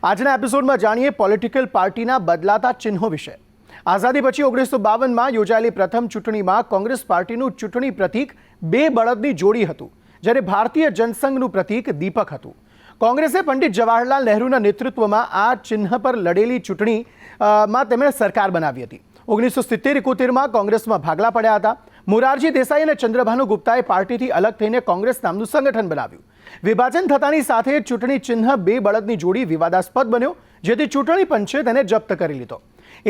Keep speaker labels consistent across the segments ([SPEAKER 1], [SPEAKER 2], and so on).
[SPEAKER 1] આજના એપિસોડમાં જાણીએ પોલિટિકલ પાર્ટીના બદલાતા ચિહ્નો વિશે। આઝાદી પછી 1952માં યોજાયેલી પ્રથમ ચૂંટણીમાં કોંગ્રેસ પાર્ટીનું ચૂંટણી પ્રતીક બે બળદની જોડી હતું, જ્યારે ભારતીય જનસંઘનું પ્રતીક દીપક હતું। કોંગ્રેસે પંડિત જવાહરલાલ નહેરુના નેતૃત્વમાં આ ચિહ્ન પર લડેલી ચૂંટણીમાં તેમણે સરકાર બનાવી હતી। 1970-71માં કોંગ્રેસમાં ભાગલા પડ્યા હતા। મોરારજી દેસાઈ અને ચંદ્રભાનુ ગુપ્તાએ પાર્ટીથી અલગ થઈને કોંગ્રેસ નામનું સંગઠન બનાવ્યું। વિભાજન થતાની સાથે ચૂંટણી ચિહ્ન બે બળદની જોડી વિવાદાસ્પદ બન્યો, જેથી ચૂંટણી પંચે તેને જપ્ત કરી લીધો।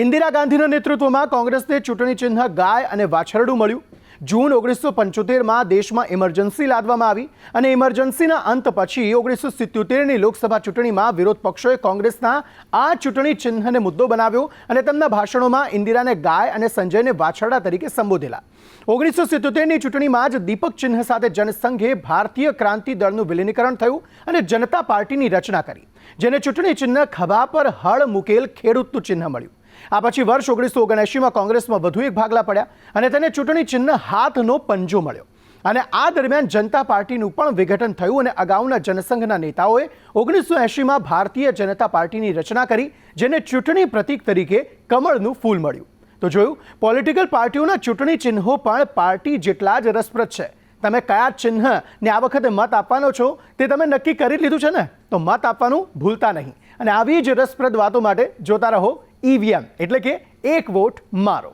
[SPEAKER 1] ઇન્દિરા ગાંધીના નેતૃત્વમાં કોંગ્રેસને ચૂંટણી ચિહ્ન ગાય અને વાછરડું મળ્યું। જૂન 1975માં દેશમાં ઇમરજન્સી લાદવામાં આવી અને ઇમરજન્સીના અંત પછી 1977ની લોકસભા ચૂંટણીમાં વિરોધ પક્ષોએ કોંગ્રેસના આ ચૂંટણી ચિહ્નને મુદ્દો બનાવ્યો અને તેમના ભાષણોમાં ઇન્દિરાને ગાય અને સંજયને વાછરડા તરીકે સંબોધેલા। 1977ની ચૂંટણીમાં જ દીપક ચિહ્ન સાથે જનસંઘે ભારતીય ક્રાંતિ દળનું વિલીનીકરણ થયું અને જનતા પાર્ટીની રચના કરી, જેને ચૂંટણી ચિહ્ન ખભા પર હળ મૂકેલ ખેડૂતનું ચિહ્ન મળ્યું। આ પછી વર્ષ 1979માં કોંગ્રેસમાં વધુ એક ભાગલા પડ્યા અને તેને ચૂંટણી ચિહ્ન હાથનો પંજો મળ્યો। અને આ દરમિયાન જનતા પાર્ટીનું પણ વિઘટન થયું અને અગાઉના જનસંઘના નેતાઓએ 1980માં ભારતીય જનતા પાર્ટીની રચના કરી, જેને ચૂંટણી પ્રતીક તરીકે કમળનું ફૂલ મળ્યું। તો જોયું, પોલિટિકલ પાર્ટીઓના ચૂંટણી ચિહ્નો પણ પાર્ટી જેટલા જ રસપ્રદ છે। તમે કયા ચિહ્નને આ વખતે મત આપવાનો છો તે તમે નક્કી કરી લીધું છે ને? તો મત આપવાનું ભૂલતા નહીં। અને આવી જ રસપ્રદ વાતો માટે જોતા રહો EVM, એટલે કે એક વોટ મારો।